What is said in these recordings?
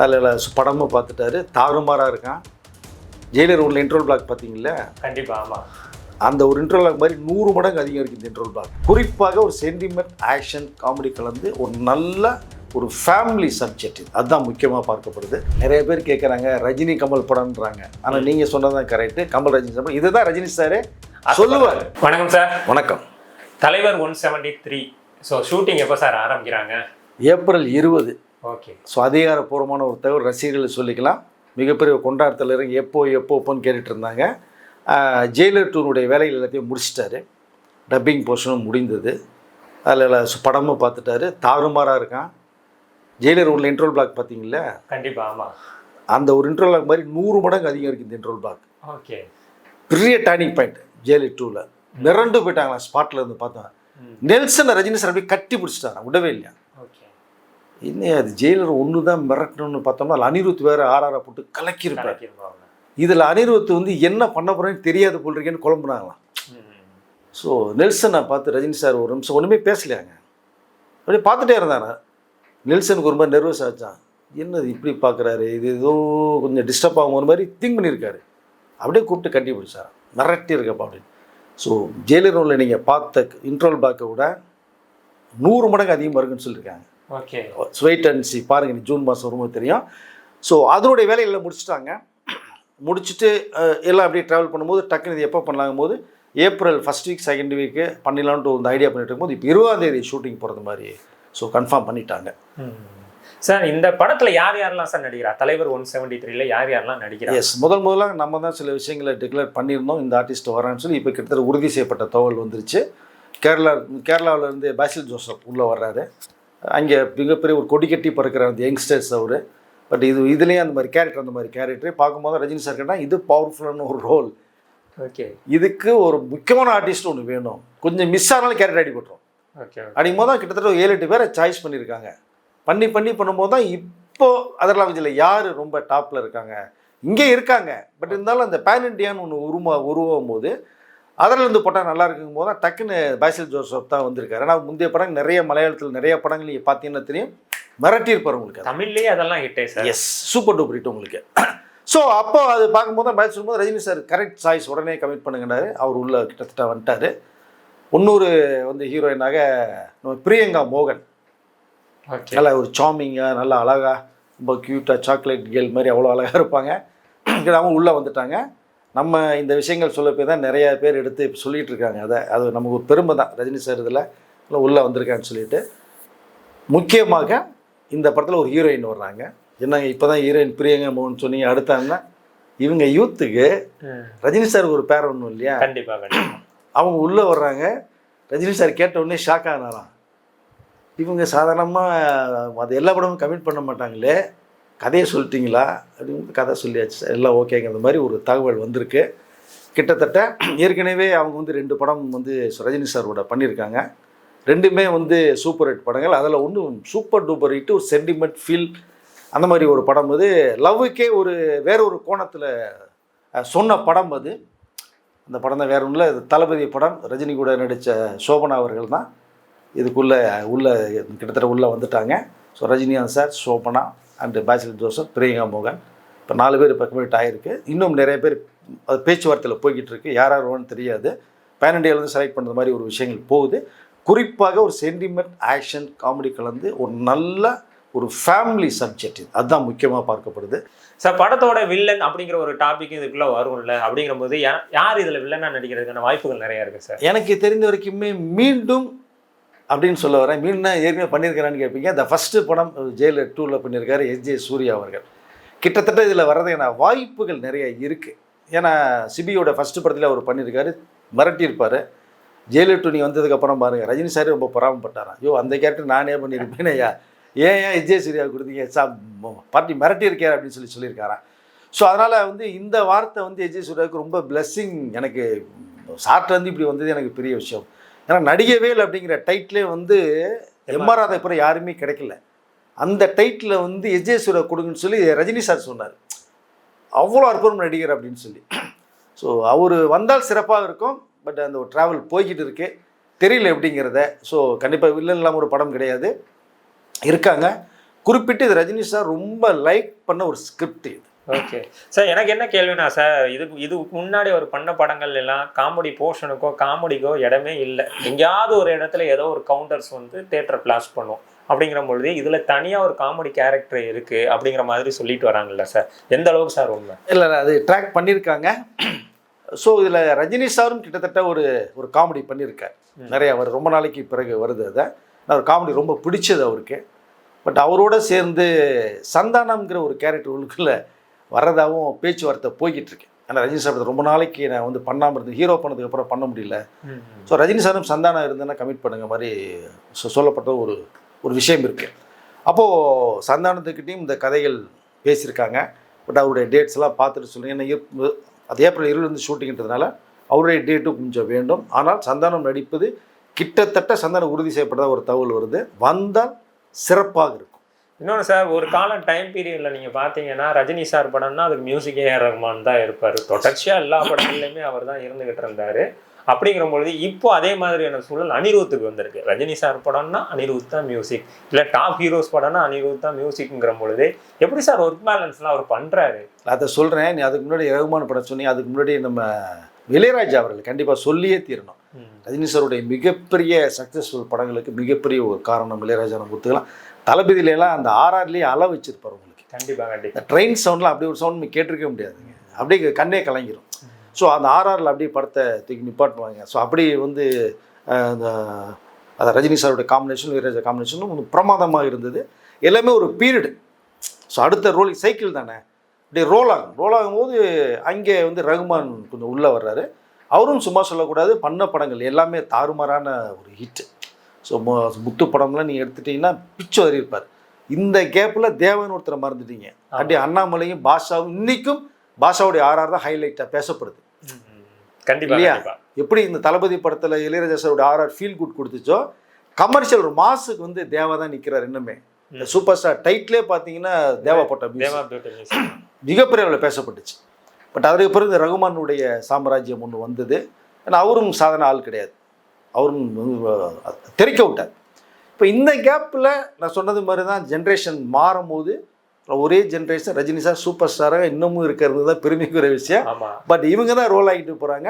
அதில் படமும் பார்த்துட்டாரு, தாறுமாறாக இருக்கான். ஜெயிலர் உள்ள இன்ட்ரோல் பிளாக் பார்த்தீங்களா? கண்டிப்பாக. ஆமாம். அந்த ஒரு இன்ட்ரோல் பிளாக் மாதிரி 100 மடங்கு அதிகம் இருக்குது இந்த இன்ட்ரோல் பிளாக். குறிப்பாக ஒரு சென்டிமெண்ட், ஆக்ஷன், காமெடி கலந்து ஒரு நல்ல ஒரு ஃபேமிலி சப்ஜெக்ட். அதுதான் முக்கியமாக பார்க்கப்படுது. நிறைய பேர் கேட்குறாங்க ரஜினி கமல் படம்ன்றாங்க. ஆனால் நீங்கள் சொன்னதான் கரெக்டு. கமல் ரஜினி சார் இதுதான் ரஜினி சாரே சொல்லுவார். வணக்கம் சார். வணக்கம். தலைவர் 173. ஸோ ஷூட்டிங் எப்போ சார் ஆரம்பிக்கிறாங்க? ஏப்ரல் 20. ஓகே. ஸோ அதிகாரப்பூர்வமான ஒரு தகவல் ரசிகர்கள் சொல்லிக்கலாம். மிகப்பெரிய கொண்டாட்டத்தில் இறங்கி எப்போன்னு கேட்டுட்டு இருந்தாங்க. ஜெயிலர் 2னுடைய வேலைகள் எல்லாத்தையும் முடிச்சிட்டாரு. டப்பிங் போர்ஷனும் முடிந்தது. அதில் படமும் பார்த்துட்டாரு, தாறுமாறாக இருக்கான். ஜெயிலர் உள்ள இன்ட்ரோல் பிளாக் பார்த்தீங்களா? கண்டிப்பாக. ஆமாம். அந்த ஒரு இன்ட்ரோல் பிளாக் மாதிரி 100 மடங்கு அதிகம் இருக்குது இந்த இன்ட்ரோல் பிளாக். ஓகே. பெரிய டர்னிங் பாயிண்ட் ஜெயிலர் 2ல். மிரண்டு போயிட்டாங்களா ஸ்பாட்டில் இருந்து பார்த்தா. நெல்சன் ரஜினி சார் அப்படியே கட்டி பிடிச்சிட்டாங்க, விடவே இல்லையா. ஓகே. இன்னும் அது ஜெயிலர் ஒன்று தான் மிரட்டணும்னு பார்த்தோம்னா அனிருத் வேறு ஆர்ஆரை போட்டு கலக்கியிருப்பார். இதில் அனிருத் என்ன பண்ண போகிறேன்னு தெரியாது போல் இருக்கேன்னு குழம்புனாங்களாம். ஸோ நெல்சனை பார்த்து ரஜினி சார் ஒரு நிமிஷம் ஒன்றுமே பேசலையாங்க, அப்படியே பார்த்துட்டே இருந்தாங்க. நெல்சனுக்கு ஒரு மாதிரி நர்வஸ் ஆச்சான். என்னது இப்படி பார்க்குறாரு, இது ஏதோ கொஞ்சம் டிஸ்டர்ப் ஆகும் ஒரு மாதிரி திங்க் பண்ணியிருக்காரு. அப்படியே கூப்பிட்டு கட்டி பிடிச்சார், மிரட்டி இருக்கப்பா அப்படின்னு. ஸோ ஜெயிலர் உள்ள நீங்கள் பார்த்த இன்ட்ரோல் பேக்கை விட 100 மடங்கு அதிகமாக இருக்குன்னு சொல்லியிருக்காங்க. ஓகே. வெயிட் அண்ட் சி பாருங்கள், நீ ஜூன் மாதம் வரும்போது தெரியும். ஸோ அதனுடைய வேலைகளை முடிச்சுட்டாங்க. முடிச்சுட்டு எல்லாம் அப்படியே ட்ராவல் பண்ணும்போது டக்குனு இது எப்போ பண்ணலாங்கும் போது April 1st week 2nd week பண்ணிடலான்ட்டு இந்த ஐடியா பண்ணிட்டு இருக்கும்போது இப்போ 20ஆம் தேதி ஷூட்டிங் போகிறது மாதிரி ஸோ கன்ஃபார்ம் பண்ணிட்டாங்க. சார் இந்த படத்தில் யார் யாரெல்லாம் சார் நடிக்கிறா? தலைவர் 173ல் யார் யாரெல்லாம் நடிக்கிறா? எஸ், முதலாக நம்ம தான் சில விஷயங்களை டிக்ளேர் பண்ணியிருந்தோம். இந்த ஆர்டிஸ்ட் வரான்னு சொல்லி இப்போ கிட்டத்தட்ட உறுதி செய்யப்பட்ட தகவல் வந்துருச்சு. கேரளாவிலேருந்து பாசில் ஜோசப் உள்ளே வர்றாரு. அங்கே மிகப்பெரிய ஒரு கொடி கட்டி பறக்கிற அந்த யங்ஸ்டர்ஸ் அவர். பட் இதுலேயும் அந்த மாதிரி கேரக்டர் பார்க்கும்போது ரஜினி சார் கேட்டால் இது பவர்ஃபுல்லான ஒரு ரோல். ஓகே. இதுக்கு ஒரு முக்கியமான ஆர்டிஸ்ட் ஒன்று வேணும், கொஞ்சம் மிஸ் ஆனாலும் கேரக்டர் அடி போட்டுரும். ஓகே. அப்படிங்கும் போது தான் கிட்டத்தட்ட 7-8 பேரை சாய்ஸ் பண்ணியிருக்காங்க. பண்ணும்போது தான் இப்போது அதெல்லாம் கொஞ்சம் யார் ரொம்ப டாப்பில் இருக்காங்க, இங்கே இருக்காங்க. பட் இருந்தாலும் அந்த பேன் இண்டியான்னு ஒன்று உருவாகும் போது அதிலேருந்து போட்டால் நல்லா இருக்குங்கும் போது தான் டக்குன்னு பாசில் ஜோசப் தான் வந்திருக்காரு. ஆனால் முந்தைய படம் நிறைய மலையாளத்தில் நிறைய படங்கள் நீங்கள் பார்த்தீங்கன்னா தெரியும், மிரட்டி இருப்பார் உங்களுக்கு. தமிழ்லேயே அதெல்லாம் ஹிட்டே sir. Yes, super duper hit உங்களுக்கு. ஸோ அப்போ அது பார்க்கும்போது தான் பாசில் சொல்லும்போது ரஜினி சார் கரெக்ட் சாய்ஸ், உடனே கமிட் பண்ணுங்கன்னாரு. அவர் உள்ள கிட்டத்தட்ட வந்துட்டார். இன்னொரு ஹீரோயினாக பிரியங்கா மோகன். நல்லா ஒரு சாமிங்காக, நல்லா அழகாக, ரொம்ப க்யூட்டாக, சாக்லேட் கேர்ள் மாதிரி அவ்வளோ அழகாக இருப்பாங்க. அவங்க உள்ளே வந்துட்டாங்க. நம்ம இந்த விஷயங்கள் சொல்ல போய் தான் நிறைய பேர் எடுத்து இப்போ சொல்லிகிட்டு இருக்காங்க. அது நமக்கு ஒரு பெருமை தான், ரஜினி சார் இதில் உள்ளே வந்திருக்கான்னு சொல்லிட்டு. முக்கியமாக இந்த படத்தில் ஒரு ஹீரோயின் வர்றாங்க. என்னங்க இப்போ தான் ஹீரோயின் பிரியங்கா மோகன் சொன்னீங்க, அடுத்தாங்கன்னா இவங்க யூத்துக்கு ரஜினி சாருக்கு ஒரு பேர் ஒன்றும் இல்லையா? கண்டிப்பாக. அவங்க உள்ளே வர்றாங்க. ரஜினி சார் கேட்ட உடனே ஷாக் ஆனாராம். இவங்க சாதாரணமாக அது எல்லா படமும் கமிட் பண்ண மாட்டாங்களே, கதையை சொல்லிட்டீங்களா அப்படின்னு. கதை சொல்லியாச்சு சார், எல்லாம் ஓகேங்கிற மாதிரி ஒரு தகவல் வந்திருக்கு. கிட்டத்தட்ட ஏற்கனவே அவங்க 2 படம் ரஜினி சாரோட பண்ணியிருக்காங்க. 2மே சூப்பர் ஹிட் படங்கள். அதில் ஒன்றும் சூப்பர் டூப்பர் ஹிட்டு, ஒரு சென்டிமெண்ட் ஃபீல் அந்த மாதிரி ஒரு படம். லவ்வுக்கே வேற ஒரு கோணத்தில் சொன்ன படம் அது. அந்த படம் தான் வேற ஒன்றும் இல்லை, தளபதி படம். ரஜினி கூட நடித்த சோபனா அவர்கள் தான் இதுக்குள்ளே கிட்டத்தட்ட உள்ளே வந்துட்டாங்க. So Rajinikanth sir, Shobana and Basil Joseph, Priyanka மோகன், இப்போ 4 பேர் இப்போ கமிட் ஆகிருக்கு. இன்னும் நிறைய பேர் அது பேச்சுவார்த்தையில் போய்கிட்டு இருக்கு. யாருன்னு தெரியாது. பேன் இண்டியாவிலேருந்து செலக்ட் பண்ணுற மாதிரி ஒரு விஷயங்கள் போகுது. குறிப்பாக ஒரு சென்டிமெண்ட், ஆக்ஷன், காமெடி கலந்து ஒரு நல்ல ஒரு ஃபேமிலி சப்ஜெக்ட். அதுதான் முக்கியமாக பார்க்கப்படுது. சார் படத்தோட வில்லன் அப்படிங்கிற ஒரு டாபிக் இதுக்குள்ளே வரும்ல, அப்படிங்கிற போது யார் இதில் வில்லனாக நடிக்கிறதுக்கான வாய்ப்புகள் நிறையா இருக்குது சார்? எனக்கு தெரிந்த வரைக்குமே மீண்டும் அப்படின்னு சொல்ல வரேன். மீண்டும் ஏற்கனவே பண்ணியிருக்கிறான்னு கேட்பீங்க. இந்த ஃபஸ்ட்டு படம் ஜெயிலர் 2ல் பண்ணியிருக்காரு எஸ்.ஜே. சூர்யா அவர்கள். கிட்டத்தட்ட இதில் வர்றதுக்கான வாய்ப்புகள் நிறைய இருக்குது. ஏன்னா சிபியோட ஃபஸ்ட்டு படத்தில் அவர் பண்ணியிருக்காரு, மிரட்டியிருப்பார். ஜெயிலர் 2 நீ வந்ததுக்கப்புறம் பாருங்கள், ரஜினி சார் ரொம்ப பொறாமப்பட்டாராம். ஐயோ அந்த கேரக்டர் நானே பண்ணியிருப்பேன், ஏன் எஸ்.ஜே. சூர்யா கொடுத்தீங்க, பார்ட்டி மிரட்டியிருக்கார் அப்படின்னு சொல்லியிருக்காராம். ஸோ அதனால் இந்த வார்த்தை எஸ்.ஜே. சூர்யாவுக்கு ரொம்ப பிளெஸ்ஸிங். எனக்கு சார்ட்டு இப்படி வந்தது எனக்கு பெரிய விஷயம். ஏன்னா நடிகவேல் அப்படிங்கிற டைட்டிலே எம்.ஆர். ராதா அப்புறம் யாருமே கிடைக்கல. அந்த டைட்டில் எஸ்.ஜே. சூர்யா கொடுங்கன்னு சொல்லி ரஜினி சார் சொன்னார். அவ்வளோ அற்புதம் நடிகர் அப்படின்னு சொல்லி. ஸோ அவர் வந்தால் சிறப்பாக இருக்கும். பட் அந்த ஒரு ட்ராவல் போய்கிட்டு இருக்கு, தெரியல எப்படிங்கிறத. ஸோ கண்டிப்பாக வில்லன் இல்லாமல் ஒரு படம் கிடையாது, இருக்காங்க. குறிப்பிட்டு இது ரஜினி சார் ரொம்ப லைக் பண்ண ஒரு ஸ்கிரிப்ட் இது. ஓகே சார், எனக்கு என்ன கேள்வினா சார், இதுக்கு முன்னாடி அவர் பண்ண படங்கள் எல்லாம் காமெடி போர்ஷனுக்கோ காமெடிக்கோ இடமே இல்லை. எங்கேயாவது ஒரு இடத்துல ஏதோ ஒரு கவுண்டர்ஸ் வந்து தேட்டரை பிளாஸ் பண்ணும். அப்படிங்கிற பொழுது இதுல தனியா ஒரு காமெடி கேரக்டர் இருக்கு அப்படிங்கிற மாதிரி சொல்லிட்டு வராங்கல்ல சார், எந்த அளவுக்கு சார் உண்மை? இல்லை அது ட்ராக் பண்ணியிருக்காங்க. ஸோ இதில் ரஜினி சாரும் கிட்டத்தட்ட ஒரு காமெடி பண்ணியிருக்கார் நிறையா. அவர் ரொம்ப நாளைக்கு பிறகு வருது. அதை ஒரு காமெடி ரொம்ப பிடிச்சது அவருக்கு. பட் அவரோட சேர்ந்து சந்தானம்ங்கிற ஒரு கேரக்டர் உள்ளுக்குள்ள வர்றதாகவும் பேச்சுவார்த்தை போய்கிட்டு இருக்கு. ஆனால் ரஜினி சார் ரொம்ப நாளைக்கு நான் வந்து பண்ணாமல் இருந்தேன், ஹீரோ பண்ணதுக்கப்புறம் பண்ண முடியல. ஸோ ரஜினி சாரும் சந்தானம் இருந்தேன்னா கமிட் பண்ணுங்க மாதிரி சொல்லப்பட்ட ஒரு விஷயம் இருக்குது. அப்போது சந்தானத்துக்கிட்டையும் இந்த கதைகள் பேசியிருக்காங்க. பட் அவருடைய டேட்ஸ்லாம் பார்த்துட்டு சொல்லுங்கள். ஏன்னா அது ஏப்ரல் 20 ஷூட்டிங்கிறதுனால அவருடைய டேட்டும் கொஞ்சம் வேண்டும். ஆனால் சந்தானம் நடிப்பது கிட்டத்தட்ட சந்தானம் உறுதி செய்யப்பட்டதா ஒரு தகவல் வருது. வந்தால் சிறப்பாக இருக்கும். இன்னொன்று சார், ஒரு காலம் டைம் பீரியடில் நீங்கள் பார்த்தீங்கன்னா ரஜினி சார் படம்னா அதுக்கு மியூசிக் ஏஆர் ரஹ்மான் தான் இருப்பார். தொடர்ச்சியாக எல்லா படங்கள்லையுமே அவர் தான் இருந்துகிட்டு இருந்தார். அப்படிங்கிற பொழுது இப்போ அதே மாதிரியான சூழல் அனிருத்துக்கு வந்திருக்கு. ரஜினி சார் படம்னா அனிருத் தான் மியூசிக், இல்லை டாப் ஹீரோஸ் படம்னா அனிருத் தான் மியூசிக்ங்கிற பொழுது எப்படி சார் ஒர்க் பேலன்ஸ்லாம் அவர் பண்ணுறாரு? அதை சொல்கிறேன். நீ அதுக்கு முன்னாடி ரகுமான் படம் சொன்னீங்க. அதுக்கு முன்னாடி நம்ம இளையராஜா அவர்கள் கண்டிப்பாக சொல்லியே தீரணும். ரஜினி சாருடைய மிகப்பெரிய சக்ஸஸ்ஃபுல் படங்களுக்கு மிகப்பெரிய ஒரு காரணம் இளையராஜா. நம்ம ஒத்துக்கலாம். தளபதியிலாம் அந்த ஆர்ஆர்லேயே அள வச்சிருப்பார் உங்களுக்கு. கண்டிப்பாக ட்ரெயின் சவுண்டில் அப்படி ஒரு சவுண்ட் கேட்டிருக்க முடியாதுங்க. அப்படியே கண்ணே கலங்கிடும். ஸோ அந்த ஆர்ஆரில் அப்படியே படத்தை தூக்கி நிப்பாட்டுவாங்க. ஸோ அப்படி வந்து அந்த ரஜினி சாருடைய காம்பினேஷன் இளையராஜா காம்பினேஷனும் கொஞ்சம் பிரமாதமாக இருந்தது. எல்லாமே ஒரு பீரியடு. ஸோ அடுத்த ரோல் சைக்கிள் தானே, இப்படி ரோல் ஆகும்போது அங்கே வந்து ரகுமான் கொஞ்சம் உள்ளே வர்றாரு. அவரும் சும்மா சொல்லக்கூடாது, பண்ண படங்கள் எல்லாமே தாறுமாறான ஒரு ஹிட்டு. ஸோ முத்து படம்லாம் நீங்கள் எடுத்துட்டிங்கன்னா பிச்சு வரி இருப்பார். இந்த கேப்பில் தேவன் ஒருத்தரை மறந்துட்டீங்க. அப்படியே அண்ணாமலையும் பாஷாவும் இன்றைக்கும் பாஷாவுடைய ஆர்ஆர் தான் ஹைலைட்டாக பேசப்படுது. இல்லையா? எப்படி இந்த தளபதி படத்தில் இளையராஜா சாரோட ஆர்ஆர் ஃபீல் குட் கொடுத்துச்சோ, கமர்ஷியல் ஒரு மாசுக்கு வந்து தேவா தான் நிற்கிறார். இன்னுமே சூப்பர் ஸ்டார் டைட்டிலே பார்த்தீங்கன்னா தேவா போட்ட மிகப்பெரிய அளவில் பேசப்பட்டுச்சு. பட் அதுக்கு பிறகு இந்த ரகுமானுடைய சாம்ராஜ்யம் ஒன்று வந்தது. ஏன்னா அவரும் சாதாரண ஆள் கிடையாது, அவரும் தெரிக்க விட்டார். இப்போ இந்த கேப்பில் நான் சொன்னது மாதிரி தான் ஜென்ரேஷன் மாறும்போது ஒரே ஜென்ரேஷன் ரஜினி சார் சூப்பர் ஸ்டாராக இன்னமும் இருக்கிறது தான் பெருமைக்குரிய விஷயம். பட் இவங்க தான் ரோல் ஆகிட்டு போகிறாங்க.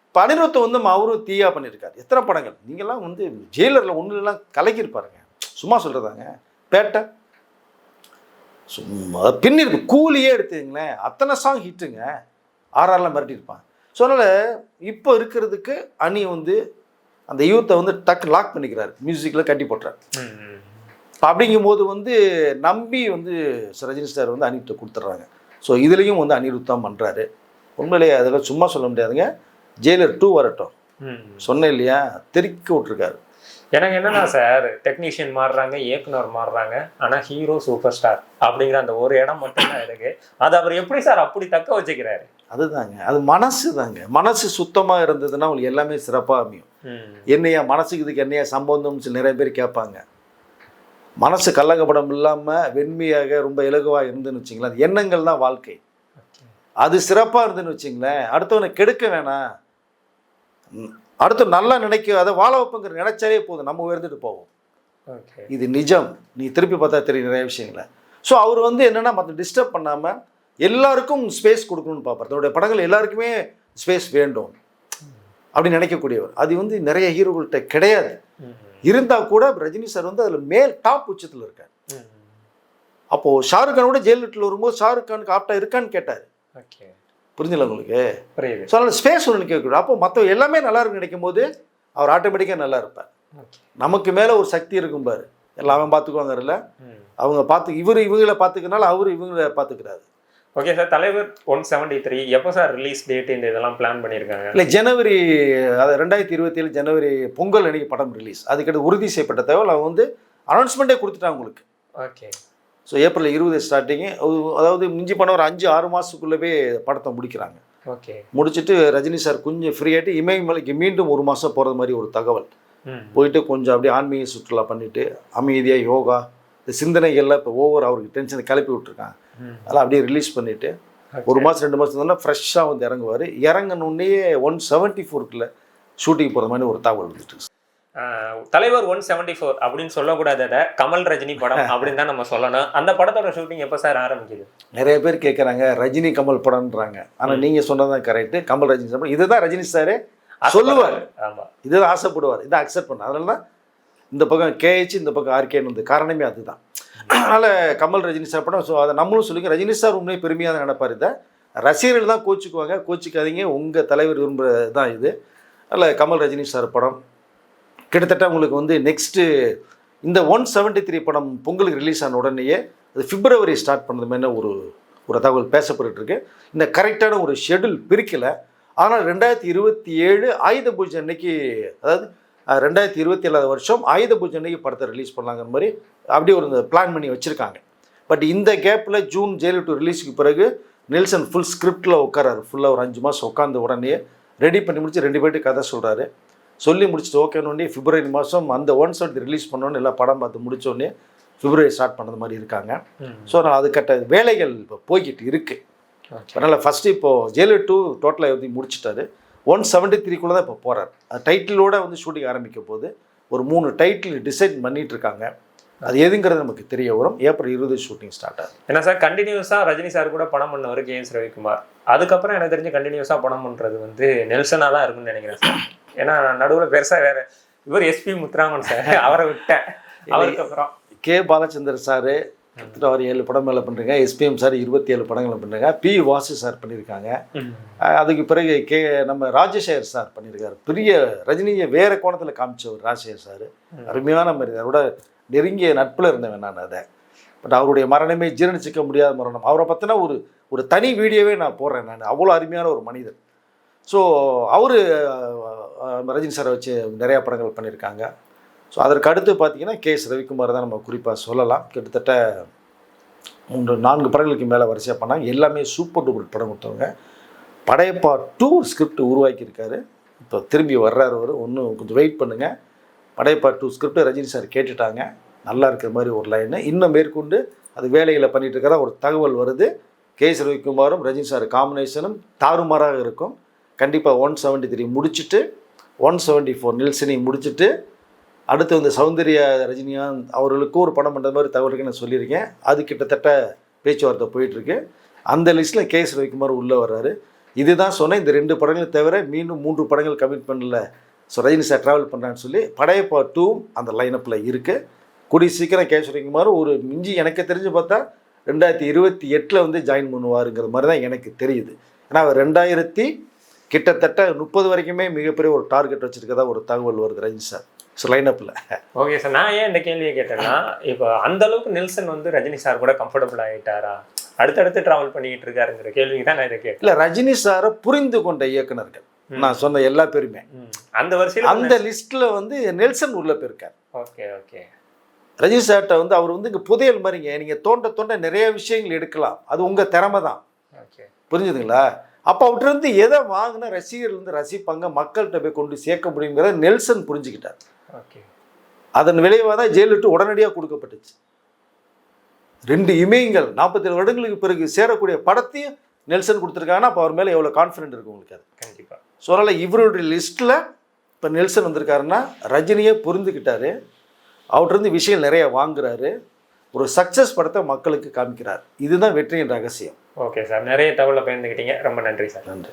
இப்போ அனிருத்தை வந்து அவரும் தீயா பண்ணியிருக்காரு. எத்தனை படங்கள் நீங்கள்லாம் வந்து ஜெயிலரில் ஒன்றுலாம் கலக்கியிருப்பாருங்க. சும்மா சொல்கிறதாங்க. பேட்டை சும்மா பின்னிருக்கு. கூலியே எடுத்துங்களேன், அத்தனை சாங் ஹிட்டுங்க. ஆர்ஆர்லாம் மிரட்டியிருப்பான். ஸோ அதனால் இப்போ இருக்கிறதுக்கு அணி வந்து அந்த யூத்தை வந்து டக்கு லாக் பண்ணிக்கிறாரு, மியூசிக்கில் கட்டி போட்டுறாரு. அப்படிங்கும்போது வந்து நம்பி வந்து ரஜினி சார் வந்து அனிருத்தை கொடுத்துட்றாங்க. ஸோ இதுலேயும் வந்து அனிருத் தான் பண்ணுறாரு. உண்மையிலேயே அதெல்லாம் சும்மா சொல்ல முடியாதுங்க. ஜெயிலர் 2 வரட்டும் சொன்னேன் இல்லையா, தெறிக்க விட்டுருக்காரு. எனக்கு என்னன்னா சார், டெக்னீஷியன் மாறுறாங்க, இயக்குனர் மாறுறாங்க, ஆனால் ஹீரோ சூப்பர் ஸ்டார் அப்படிங்கிற அந்த ஒரு இடம் மட்டும்தான் இருக்கு. அது அவர் எப்படி சார் அப்படி தக்க வச்சுக்கிறாரு? அதுதாங்க, அது மனசு தாங்க. மனசு சுத்தமாக இருந்ததுன்னா உங்களுக்கு எல்லாமே சிறப்பாக அமையும். என்னையா மனசுக்கு இதுக்கு என்னையா சம்பந்தம்னு சொல்லி நிறைய பேர் கேட்பாங்க. மனசு கள்ளங்கப்படம் இல்லாமல் வெண்மையாக ரொம்ப இலகுவாக இருந்துன்னு வச்சிங்களேன், அது எண்ணங்கள் தான் வாழ்க்கை. அது சிறப்பாக இருந்துன்னு வச்சிங்களேன், அடுத்தவனை கெடுக்க வேணாம், அடுத்து நல்லா நினைக்க, அதை வாழ வைப்புங்கிற நினைச்சாலே போதும், நம்ம உயர்ந்துட்டு போவோம். இது நிஜம். நீ திருப்பி பார்த்தா தெரியும் நிறைய விஷயங்களை. ஸோ அவர் வந்து என்னென்னா மற்ற டிஸ்டர்ப் பண்ணாமல் எல்லாருக்கும் ஸ்பேஸ் கொடுக்கணும்னு பார்ப்பார். தன்னுடைய படங்கள் எல்லாருக்குமே ஸ்பேஸ் வேண்டும் அப்படின்னு நினைக்கக்கூடியவர். அது வந்து நிறைய ஹீரோகள்கிட்ட கிடையாது. இருந்தால் கூட ரஜினி சார் வந்து அதில் மேல் டாப் உச்சத்தில் இருக்கார். அப்போது ஷாருக் கானோட ஜெயலலிட்டில் வரும்போது ஷாருக் கானுக்கு ஆப்டா இருக்கான்னு கேட்டார். புரிஞ்சுல உங்களுக்கு? ஸோ அதனால் ஸ்பேஸ் ஒன்று கேட்கக்கூடாது. அப்போ மற்ற எல்லாமே நல்லா இருக்குன்னு நினைக்கும் போது அவர் ஆட்டோமேட்டிக்காக நல்லா இருப்பார். நமக்கு மேலே ஒரு சக்தி இருக்கும் பாரு, எல்லாமே பார்த்துக்குவாங்கல்ல, அவங்க பார்த்து இவங்களை பார்த்துக்கனால அவர் இவங்களை பார்த்துக்கிறாரு. ஓகே சார், தலைவர் 173 எப்போ சார் ரிலீஸ் டேட் இந்த இதெல்லாம் பிளான் பண்ணியிருக்காங்க? இல்லை, ஜனவரி, அது 2027 ஜனவரி பொங்கல் அன்னைக்கு படம் ரிலீஸ். அதுக்கிட்ட உறுதி செய்யப்பட்ட தகவல் அவங்க வந்து அனௌன்ஸ்மெண்ட்டே கொடுத்துட்டாங்க உங்களுக்கு. ஓகே. ஸோ ஏப்ரல் 20 ஸ்டார்டிங்கு, அதாவது மிஞ்சி பண்ண ஒரு 5-6 மாதத்துக்குள்ளவே படத்தை முடிக்கிறாங்க. ஓகே. முடிச்சுட்டு ரஜினி சார் கொஞ்சம் ஃப்ரீ ஆகிட்டு இமயமலைக்கு மீண்டும் 1 மாதம் போகிறது மாதிரி ஒரு தகவல். போயிட்டு கொஞ்சம் அப்படியே ஆன்மீக சுற்றுலா பண்ணிவிட்டு அமைதியாக யோகா இந்த சிந்தனைகள்லாம் இப்போ ஓவர் அவருக்கு டென்ஷனை கிளப்பி விட்டுருக்காங்க. அதெல்லாம் அப்படியே ரிலீஸ் பண்ணிவிட்டு 1 மாதம் 2 மாதம் தானே ஃப்ரெஷ்ஷாக வந்து இறங்குவார். இறங்கினோடனே 174ல் ஷூட்டிங் போகிற மாதிரி ஒரு தகவல் வந்துட்டு. தலைவர் 174 அப்படின்னு சொல்லக்கூடாத கமல் ரஜினி படம் அப்படின்னு தான் நம்ம சொல்லணும். அந்த படத்தோட ஷூட்டிங் எப்போ சார் ஆரம்பிக்குது? நிறைய பேர் கேட்குறாங்க ரஜினி கமல் படம்ன்றாங்க. ஆனால் நீங்கள் சொன்னதான் கரெக்டு. கமல் ரஜினி சார் இதுதான் ரஜினி சாரே சொல்லுவார். ஆமாம், இதுதான் ஆசைப்படுவார், இதை அக்செப்ட் பண்ண. அதனால தான் இந்த பக்கம் கேஹெச், இந்த பக்கம் ஆர்கேன்னு வந்து காரணமே அதுதான். அதனால் கமல் ரஜினி சார் படம். ஸோ அதை நம்மளும் சொல்லிங்க. ரஜினி சார் உண்மையை பெருமையாக தான் நினைப்பார். இதை ரசிகர்கள் தான் கோச்சிக்குவாங்க. கோச்சிக்காதீங்க, உங்கள் தலைவர் விரும்புகிறது தான் இது. அதில் கமல் ரஜினி சார் படம் கிட்டத்தட்ட உங்களுக்கு வந்து நெக்ஸ்ட்டு இந்த 173 படம் பொங்கலுக்கு ரிலீஸ் ஆன உடனேயே அது பிப்ரவரி ஸ்டார்ட் பண்ணது மாதிரி ஒரு தகவல் பேசப்பட்டுருக்கு. இந்த கரெக்டான ஒரு ஷெடியூல் பிரிக்கலை. ஆனால் 2027 ஆயுத பூஜை அன்னைக்கு, அதாவது 2027 வருஷம் ஆயுத பூஜை அன்னைக்கு படத்தை ரிலீஸ் பண்ணலாங்கிற மாதிரி அப்படியே ஒரு பிளான் பண்ணி வச்சுருக்காங்க. பட் இந்த கேப்பில் ஜூன் ஜெயலலிதா ரிலீஸுக்கு பிறகு நெல்சன் ஃபுல் ஸ்கிரிப்டில் உட்காராரு. ஃபுல்லாக ஒரு 5 மாதம் உட்காந்து உடனே ரெடி பண்ணி முடிச்சு 2 பேர்ட்டு கதை சொல்கிறாரு. சொல்லி முடிச்சுட்டு ஓகேன்னு பிப்ரவரி மாதம் அந்த 170 ரிலீஸ் பண்ணோன்னு எல்லாம் படம் பார்த்து முடித்தோடனே பிப்ரவரி ஸ்டார்ட் பண்ணது மாதிரி இருக்காங்க. ஸோ அதனால் அது கட்ட வேலைகள் இப்போ போய்கிட்டு இருக்குது. அதனால் ஃபஸ்ட்டு இப்போது ஜெயலலிதா டோட்டலாக எழுதி முடிச்சிட்டாரு. 173 தான் இப்போ போகிறார். அது டைட்டிலோடு வந்து ஷூட்டிங் ஆரம்பிக்க போது ஒரு 3 டைட்டில் டிசைட் பண்ணிகிட்டு இருக்காங்க. அது எதுங்கிறது நமக்கு தெரிய வரும். ஏப்ரல் 20 ஷூட்டிங் ஸ்டார்ட் ஆகும். ஏன்னா சார் கண்டினியூஸாக ரஜினி சார் கூட படம் பண்ணவர் KS ரவிக்குமார். அதுக்கப்புறம் எனக்கு தெரிஞ்சு கண்டினியூஸாக படம் பண்ணுறது வந்து நெல்சனாக தான் இருக்குன்னு நினைக்கிறேன் சார். ஏன்னா நடுவில் பெருசாக வேறு இவர் SP முத்துராமன் சார், அவரை விட்டேன். அவருக்கு அப்புறம் கே பாலச்சந்தர் சார் கிட்டத்தட்ட அவர் 7 படம் மேலே பண்ணுறீங்க. SPM சார் 27 படங்களை பண்ணுறாங்க. P வாசு சார் பண்ணியிருக்காங்க. அதுக்கு பிறகு நம்ம ராஜசேகர் சார் பண்ணியிருக்காரு. பெரிய ரஜினியை வேறு கோணத்தில் காமிச்சவர் ராஜசேகர் சார். அருமையான மாதிரி அவரோட நெருங்கிய நட்பில் இருந்தவன் நான். அதை பட் அவருடைய மரணமே ஜீரணிச்சிக்க முடியாத மரணம். அவரை பற்றின ஒரு தனி வீடியோவே நான் போடுறேன். நான் அவ்வளோ அருமையான ஒரு மனிதர். ஸோ அவர் ரஜினி சாரை வச்சு நிறையா படங்கள் பண்ணியிருக்காங்க. ஸோ அதற்கு அடுத்து பார்த்திங்கன்னா KS ரவிக்குமார் தான் நம்ம குறிப்பாக சொல்லலாம். கிட்டத்தட்ட 3-4 படங்களுக்கு மேலே வரிசையாக பண்ணாங்க. எல்லாமே சூப்பர் டூப்பர் படம் கொடுத்தவங்க. படையப்பா 2 ஸ்கிரிப்ட் உருவாக்கியிருக்காரு. இப்போ திரும்பி வர்றாரு. அவர் ஒன்றும் கொஞ்சம் வெயிட் பண்ணுங்கள். படையப்பா 2 ஸ்கிரிப்ட் ரஜினி சார் கேட்டுட்டாங்க. நல்லா இருக்கிற மாதிரி ஒரு லைனு இன்னும் மேற்கொண்டு அது வேலைகளை பண்ணிகிட்டு இருக்கிற ஒரு தகவல் வருது. KS ரவிக்குமாரும் ரஜினி சார் காம்பினேஷனும் தாறுமாறாக இருக்கும். கண்டிப்பாக 173 முடிச்சுட்டு 174 நெல்சனை முடிச்சுட்டு அடுத்து வந்து சௌந்தர்யா ரஜினிகாந்த் அவர்களுக்கும் ஒரு படம் பண்ணுற மாதிரி தகவலுக்கு நான் சொல்லியிருக்கேன். அது கிட்டத்தட்ட பேச்சுவார்த்தை போயிட்டுருக்கு. அந்த லிஸ்ட்டில் KS ரவிக்குமார் உள்ளே வர்றாரு. இதுதான் சொன்னேன். இந்த 2 படங்களை தவிர மீண்டும் 3 படங்கள் கமிட் பண்ணல. ஸோ ரஜினி சார் ட்ராவல் பண்ணுறான்னு சொல்லி படையப்பா 2 அந்த லைனப்பில் இருக்குது. கூடிய சீக்கிரம் KS ரவிக்குமார் ஒரு மிஞ்சி எனக்கு தெரிஞ்சு பார்த்தா 2028 வந்து ஜாயின் பண்ணுவாருங்கிற மாதிரி தான் எனக்கு தெரியுது. ஏன்னா அவர் கிட்டத்தட்ட 30 வரைக்குமே மிகப்பெரிய ஒரு டார்கெட் வச்சுருக்கதா ஒரு தகவல் வருது ரஜினி சார். ஸோ லைனப்பில். ஓகே சார், நான் ஏன் இந்த கேள்வியை கேட்டேன்னா, இப்போ அந்த அளவுக்கு நெல்சன் வந்து ரஜினி சார் கூட கம்ஃபர்டபுள் ஆகிட்டாரா, அடுத்தடுத்து ட்ராவல் பண்ணிக்கிட்டு இருக்காருங்கிற கேள்விக்கு தான் நான் இதை கேட்டேன். இல்லை, ரஜினி சாரை புரிந்து கொண்ட இயக்குனர்கள் நான் சொன்ன எல்லா பேருமே அந்த வரிசையில் அந்த லிஸ்ட்டில் வந்து நெல்சன் உள்ள போயிருக்கார். Okay okay. ரஜினி சார்கிட்ட வந்து அவர் வந்து இங்கே புதையல் மாதிரிங்க. நீங்கள் தோண்ட நிறைய விஷயங்கள் எடுக்கலாம். அது உங்கள் திறமை தான். ஓகே, புரிஞ்சுதுங்களா? அப்போ அவர்கிட்ட எதை வாங்கினா ரசிகர்கள் வந்து ரசிப்பாங்க, மக்கள்கிட்ட போய் கொண்டு சேர்க்க முடியுங்கிறத நெல்சன் புரிஞ்சுக்கிட்டார். ஓகே. அதன் விளைவாக தான் ஜெயலலிதா உடனடியாக கொடுக்கப்பட்டுச்சு. 2 இமயங்கள் 47 வருடங்களுக்கு பிறகு சேரக்கூடிய படத்தையும் நெல்சன் கொடுத்துருக்காங்கன்னா அப்போ அவர் மேலே எவ்வளோ கான்ஃபிடென்ட் இருக்குது உங்களுக்கு. அது கண்டிப்பாக. ஸோ அதனால் இவருடைய லிஸ்ட்டில் இப்போ நெல்சன் வந்திருக்காருன்னா ரஜினியை புரிந்துக்கிட்டாரு. அவர்கிட்ட விஷயம் நிறைய வாங்குறாரு. ஒரு சக்ஸஸ் படத்தை மக்களுக்கு காமிக்கிறார். இதுதான் வெற்றியின் ரகசியம். ஓகே சார், நிறைய தகவலை பயந்துக்கிட்டீங்க. ரொம்ப நன்றி சார். நன்றி.